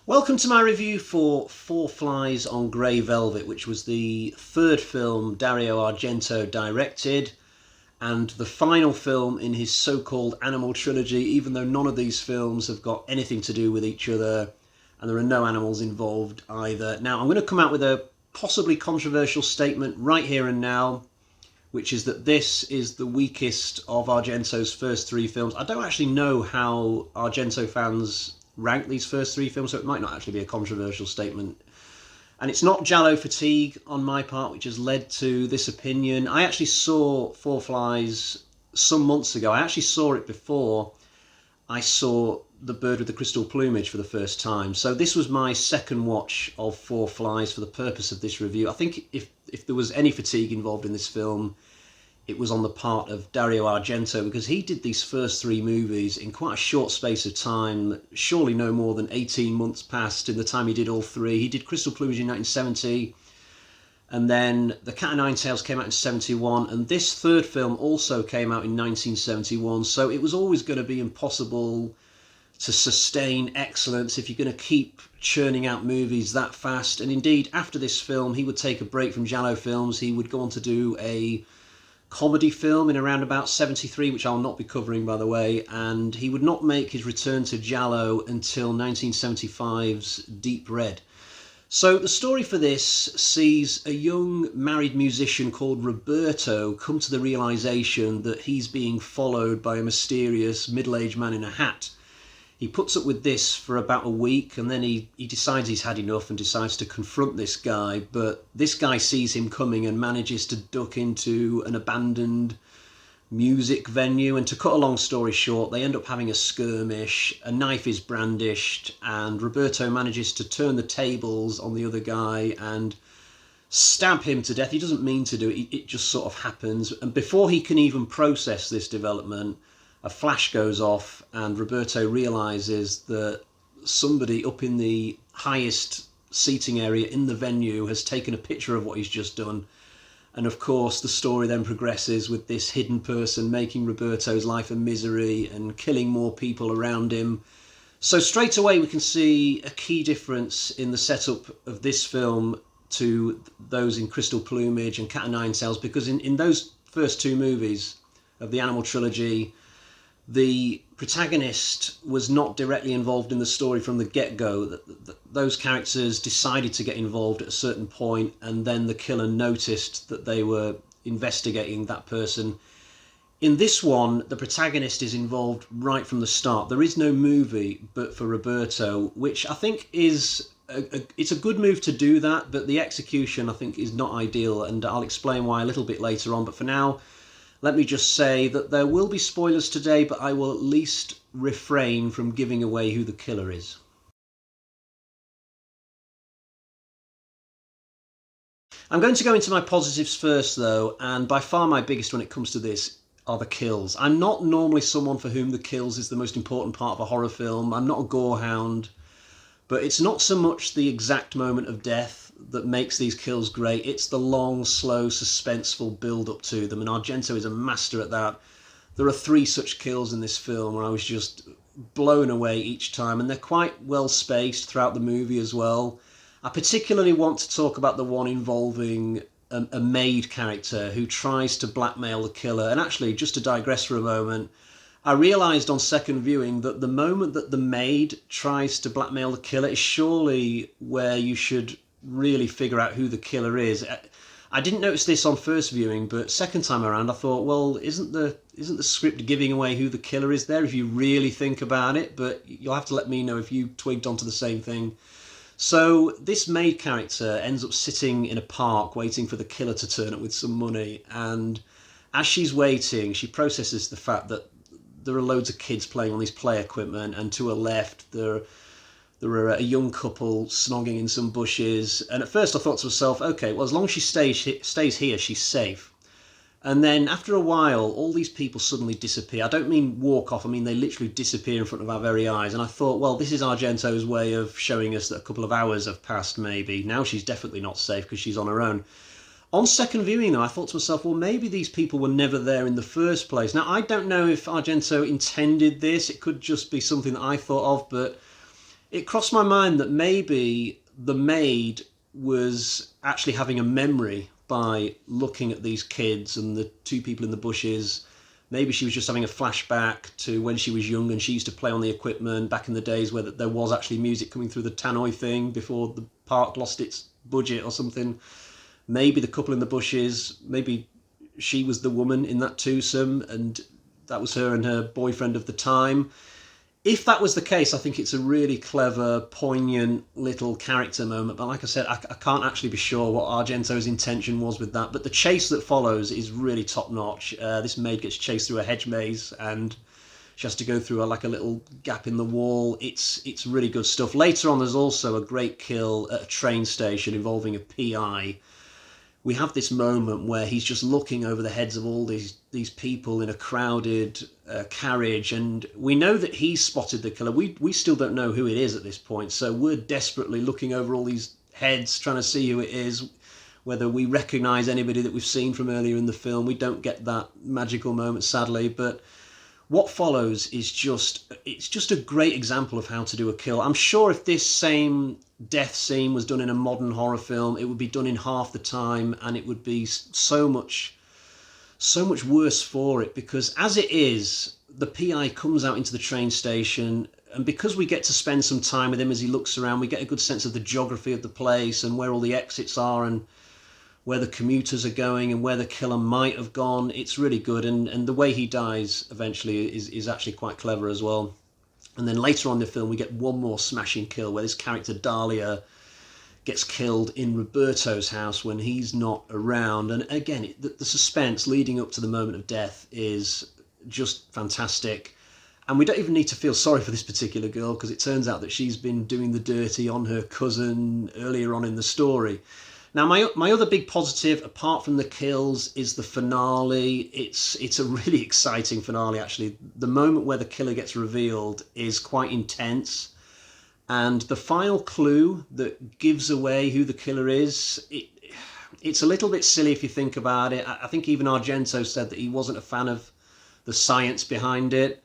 Welcome to my review for Four Flies on Grey Velvet, which was the third film Dario Argento directed and the final film in his so-called animal trilogy, even though none of these films have got anything to do with each other and there are no animals involved either. Now, I'm going to come out with a possibly controversial statement right here and now, which is that this is the weakest of Argento's first three films. I don't actually know how Argento fans rank these first three films, so it might not actually be a controversial statement. And it's not Giallo fatigue on my part which has led to this opinion. I actually saw Four Flies some months ago. I actually saw it before I saw The Bird with the Crystal Plumage for the first time. So this was my second watch of Four Flies for the purpose of this review. I think if there was any fatigue involved in this film, it was on the part of Dario Argento, because he did these first three movies in quite a short space of time. Surely no more than 18 months passed in the time he did all three. He did Crystal Plumage in 1970, and then The Cat o' Nine Tails came out in 71, and this third film also came out in 1971. So it was always going to be impossible to sustain excellence if you're going to keep churning out movies that fast. And indeed, after this film, he would take a break from Giallo films. He would go on to do a comedy film in around about 73, which I'll not be covering, by the way, and he would not make his return to Giallo until 1975's Deep Red. So the story for this sees a young married musician called Roberto come to the realization that he's being followed by a mysterious middle-aged man in a hat. He puts up with this for about a week, and then he decides he's had enough and decides to confront this guy. But this guy sees him coming and manages to duck into an abandoned music venue. And to cut a long story short, they end up having a skirmish, a knife is brandished, and Roberto manages to turn the tables on the other guy and stab him to death. He doesn't mean to do it, it just sort of happens. And before he can even process this development, a flash goes off and Roberto realises that somebody up in the highest seating area in the venue has taken a picture of what he's just done. And of course the story then progresses with this hidden person making Roberto's life a misery and killing more people around him. So straight away we can see a key difference in the setup of this film to those in Crystal Plumage and Cat o' Nine Tails, because in those first two movies of the Animal Trilogy, the protagonist was not directly involved in the story from the get-go. Those characters decided to get involved at a certain point, and then the killer noticed that they were investigating that person. In this one, the protagonist is involved right from the start. There is no movie but for Roberto, which I think is it's a good move to do that, but the execution I think is not ideal, and I'll explain why a little bit later on. But for now, let me just say that there will be spoilers today, but I will at least refrain from giving away who the killer is. I'm going to go into my positives first, though, and by far my biggest when it comes to this are the kills. I'm not normally someone for whom the kills is the most important part of a horror film. I'm not a gorehound, but it's not so much the exact moment of death that makes these kills great. It's the long, slow, suspenseful build-up to them, and Argento is a master at that. There are three such kills in this film where I was just blown away each time, and they're quite well spaced throughout the movie as well. I particularly want to talk about the one involving a maid character who tries to blackmail the killer. And actually, just to digress for a moment, I realised on second viewing that the moment that the maid tries to blackmail the killer is surely where you should really figure out who the killer is. I didn't notice this on first viewing, but second time around I thought, well, isn't the script giving away who the killer is there if you really think about it? But you'll have to let me know if you twigged onto the same thing. So this maid character ends up sitting in a park waiting for the killer to turn up with some money, and as she's waiting she processes the fact that there are loads of kids playing on this play equipment, and to her left there are a young couple snogging in some bushes. And at first I thought to myself, okay, well, as long as she stays here, she's safe. And then after a while, all these people suddenly disappear. I don't mean walk off, I mean they literally disappear in front of our very eyes. And I thought, well, this is Argento's way of showing us that a couple of hours have passed maybe. Now she's definitely not safe because she's on her own. On second viewing, though, I thought to myself, well, maybe these people were never there in the first place. Now, I don't know if Argento intended this. It could just be something that I thought of, but It crossed my mind that maybe the maid was actually having a memory by looking at these kids and the two people in the bushes. Maybe she was just having a flashback to when she was young and she used to play on the equipment back in the days where there was actually music coming through the tannoy thing before the park lost its budget or something. Maybe the couple in the bushes, maybe she was the woman in that twosome and that was her and her boyfriend of the time. If that was the case, I think it's a really clever, poignant little character moment. But like I said, I can't actually be sure what Argento's intention was with that. But the chase that follows is really top notch. This maid gets chased through a hedge maze and she has to go through like a little gap in the wall. It's really good stuff. Later on, there's also a great kill at a train station involving a PI. We have this moment where he's just looking over the heads of all these people in a crowded carriage, and we know that he's spotted the killer. We still don't know who it is at this point, so we're desperately looking over all these heads trying to see who it is, whether we recognise anybody that we've seen from earlier in the film. We don't get that magical moment, sadly, but what follows is just a great example of how to do a kill. I'm sure if this same death scene was done in a modern horror film, it would be done in half the time and it would be so much worse for it, because as it is, the PI comes out into the train station, and because we get to spend some time with him as he looks around, we get a good sense of the geography of the place and where all the exits are and where the commuters are going and where the killer might have gone. It's really good, and the way he dies eventually is actually quite clever as well. And then later on in the film, we get one more smashing kill where this character Dahlia gets killed in Roberto's house when he's not around. And again, the suspense leading up to the moment of death is just fantastic. And we don't even need to feel sorry for this particular girl, because it turns out that she's been doing the dirty on her cousin earlier on in the story. Now, my other big positive, apart from the kills, is the finale. It's a really exciting finale, actually. The moment where the killer gets revealed is quite intense. And the final clue that gives away who the killer is, it's a little bit silly if you think about it. I think even Argento said that he wasn't a fan of the science behind it.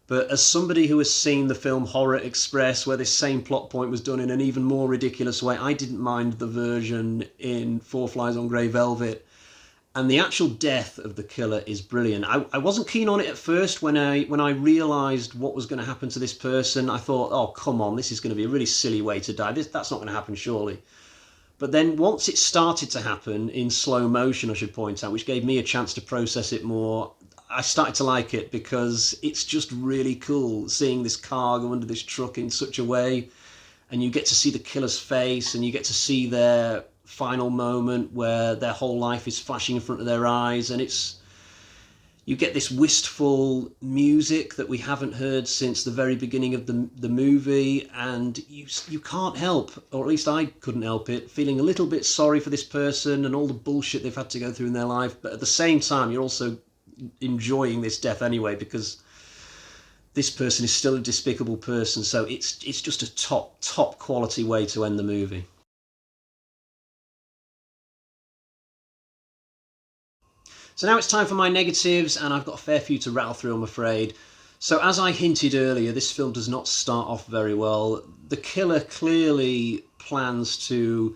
But as somebody who has seen the film Horror Express, where this same plot point was done in an even more ridiculous way, I didn't mind the version in Four Flies on Grey Velvet. And the actual death of the killer is brilliant. I wasn't keen on it at first. When I realised what was going to happen to this person, I thought, oh, come on, this is going to be a really silly way to die. That's not going to happen, surely. But then once it started to happen in slow motion, I should point out, which gave me a chance to process it more, I started to like it, because it's just really cool seeing this car go under this truck in such a way, and you get to see the killer's face and you get to see their final moment where their whole life is flashing in front of their eyes, and you get this wistful music that we haven't heard since the very beginning of the movie, and you can't help, or at least I couldn't help it, feeling a little bit sorry for this person and all the bullshit they've had to go through in their life, but at the same time you're also enjoying this death anyway, because this person is still a despicable person. So it's just a top quality way to end the movie. So now it's time for my negatives, and I've got a fair few to rattle through, I'm afraid. So as I hinted earlier, this film does not start off very well. The killer clearly plans to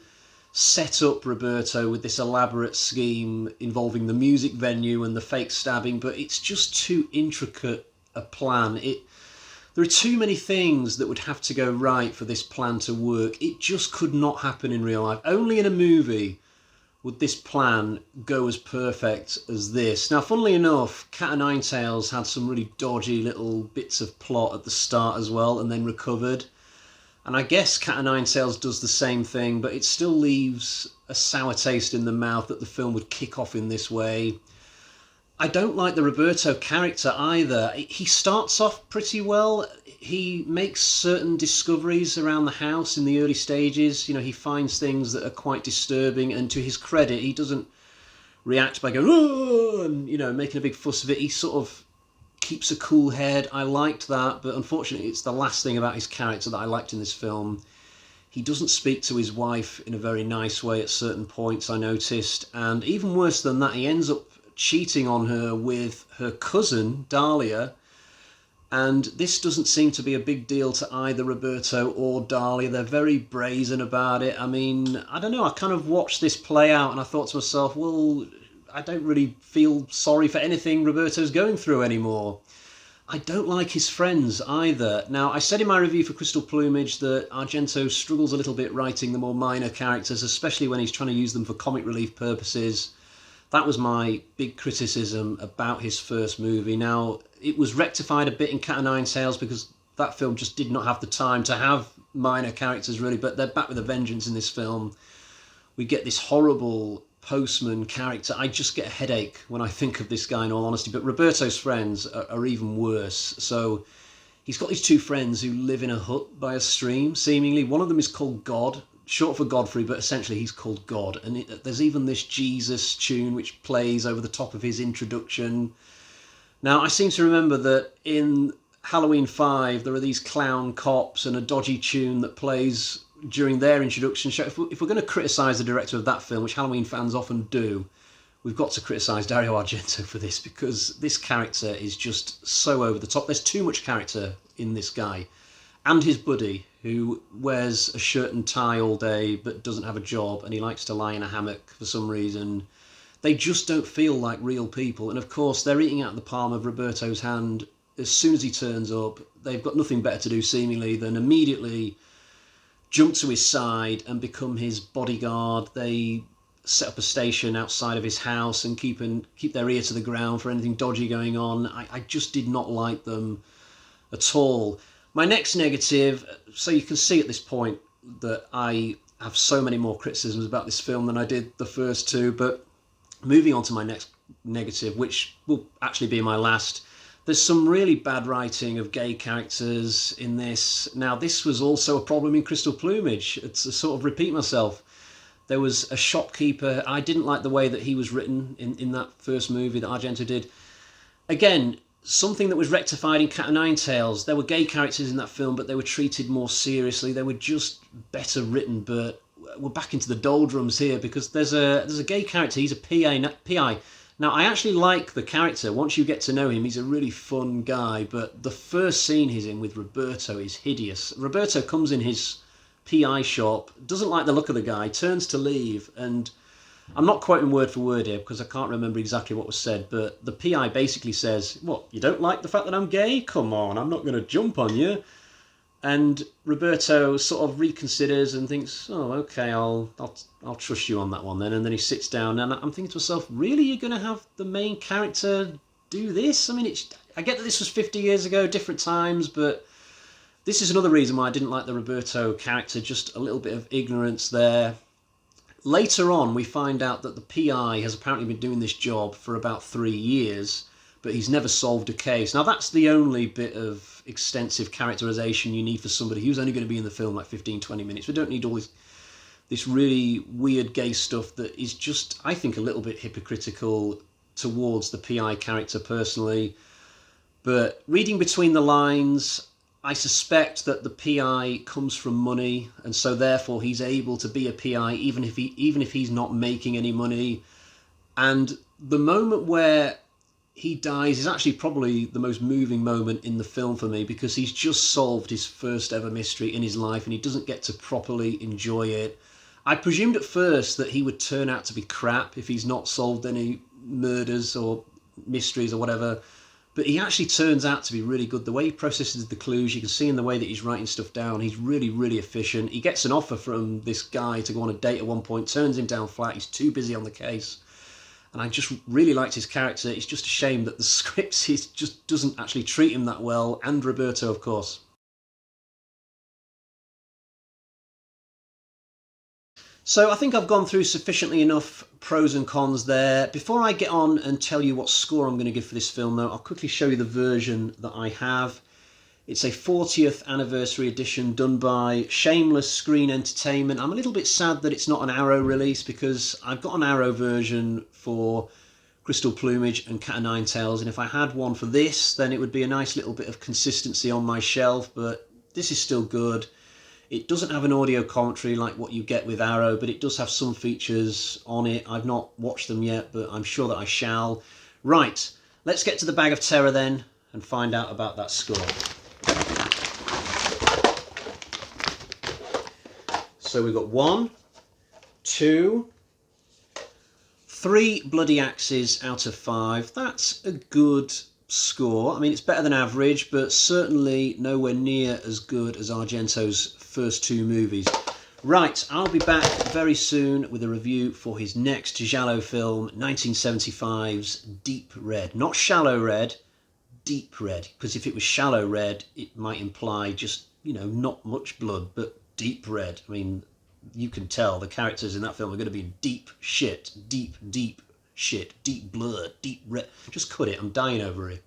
set up Roberto with this elaborate scheme involving the music venue and the fake stabbing, but it's just too intricate a plan. There are too many things that would have to go right for this plan to work. It just could not happen in real life. Only in a movie would this plan go as perfect as this. Now, funnily enough, Cat o' Nine Tails had some really dodgy little bits of plot at the start as well, and then recovered. And I guess Cat o' Nine Tails does the same thing, but it still leaves a sour taste in the mouth that the film would kick off in this way. I don't like the Roberto character either. He starts off pretty well. He makes certain discoveries around the house in the early stages. You know, he finds things that are quite disturbing, and to his credit, he doesn't react by going, oh, and, you know, making a big fuss of it. He sort of keeps a cool head. I liked that, but unfortunately it's the last thing about his character that I liked in this film. He doesn't speak to his wife in a very nice way at certain points, I noticed, and even worse than that, he ends up cheating on her with her cousin, Dahlia, And this doesn't seem to be a big deal to either Roberto or Dahlia. They're very brazen about it. I mean, I don't know, I kind of watched this play out and I thought to myself, well, I don't really feel sorry for anything Roberto's going through anymore. I don't like his friends either. Now, I said in my review for Crystal Plumage that Argento struggles a little bit writing the more minor characters, especially when he's trying to use them for comic relief purposes. That was my big criticism about his first movie. Now, it was rectified a bit in Cat o' Nine Tails because that film just did not have the time to have minor characters really, but they're back with a vengeance in this film. We get this horrible postman character. I just get a headache when I think of this guy, in all honesty. But Roberto's friends are even worse. So he's got these two friends who live in a hut by a stream, seemingly. One of them is called God, short for Godfrey, but essentially he's called God. And there's even this Jesus tune which plays over the top of his introduction. Now, I seem to remember that in Halloween 5, there are these clown cops and a dodgy tune that plays during their introduction show. If we're going to criticise the director of that film, which Halloween fans often do, we've got to criticise Dario Argento for this, because this character is just so over the top. There's too much character in this guy. And his buddy, who wears a shirt and tie all day but doesn't have a job, and he likes to lie in a hammock for some reason. They just don't feel like real people. And of course, they're eating out of the palm of Roberto's hand as soon as he turns up. They've got nothing better to do, seemingly, than immediately jump to his side and become his bodyguard. They set up a station outside of his house and keep their ear to the ground for anything dodgy going on. I just did not like them at all. My next negative, so you can see at this point that I have so many more criticisms about this film than I did the first two, but moving on to my next negative, which will actually be my last. There's some really bad writing of gay characters in this. Now, this was also a problem in Crystal Plumage. It's a sort of repeat myself. There was a shopkeeper. I didn't like the way that he was written in that first movie that Argento did. Again, something that was rectified in Cat o' Nine Tails. There were gay characters in that film, but they were treated more seriously. They were just better written, but we're back into the doldrums here because there's a gay character. He's a PI. Now, I actually like the character. Once you get to know him, he's a really fun guy, but the first scene he's in with Roberto is hideous. Roberto comes in his PI shop, doesn't like the look of the guy, turns to leave, and I'm not quoting word for word here because I can't remember exactly what was said, but the PI basically says, "What, you don't like the fact that I'm gay? Come on, I'm not going to jump on you." And Roberto sort of reconsiders and thinks, "Oh, okay, I'll trust you on that one then." And then he sits down, and I'm thinking to myself, really, you're going to have the main character do this? I mean, I get that this was 50 years ago, different times, but this is another reason why I didn't like the Roberto character, just a little bit of ignorance there. Later on, we find out that the PI has apparently been doing this job for about 3 years, but he's never solved a case. Now, that's the only bit of extensive characterization you need for somebody who's only going to be in the film like 15-20 minutes. We don't need all this really weird gay stuff that is just, I think, a little bit hypocritical towards the PI character personally. But reading between the lines, I suspect that the PI comes from money, and so therefore he's able to be a PI even if he's not making any money. And the moment where he dies is actually probably the most moving moment in the film for me, because he's just solved his first ever mystery in his life and he doesn't get to properly enjoy it. I presumed at first that he would turn out to be crap if he's not solved any murders or mysteries or whatever, but he actually turns out to be really good. The way he processes the clues, you can see in the way that he's writing stuff down, he's really, really efficient. He gets an offer from this guy to go on a date at one point, turns him down flat, he's too busy on the case. And I just really liked his character. It's just a shame that the script just doesn't actually treat him that well, and Roberto, of course. So I think I've gone through sufficiently enough pros and cons there. Before I get on and tell you what score I'm going to give for this film, though, I'll quickly show you the version that I have. It's a 40th anniversary edition done by Shameless Screen Entertainment. I'm a little bit sad that it's not an Arrow release, because I've got an Arrow version for Crystal Plumage and Cat o' Nine Tails, and if I had one for this, then it would be a nice little bit of consistency on my shelf, but this is still good. It doesn't have an audio commentary like what you get with Arrow, but it does have some features on it. I've not watched them yet, but I'm sure that I shall. Right, let's get to the bag of terror then. and find out about that score. So we've got 1, 2, 3 bloody axes out of 5. That's a good score. I mean, it's better than average, but certainly nowhere near as good as Argento's first 2 movies. Right, I'll be back very soon with a review for his next giallo film, 1975's Deep Red. Not Shallow Red, Deep Red. Because if it was Shallow Red, it might imply just, not much blood, but Deep Red. I mean, you can tell the characters in that film are going to be deep shit, deep shit, deep blood, deep red. Just cut it, I'm dying over it.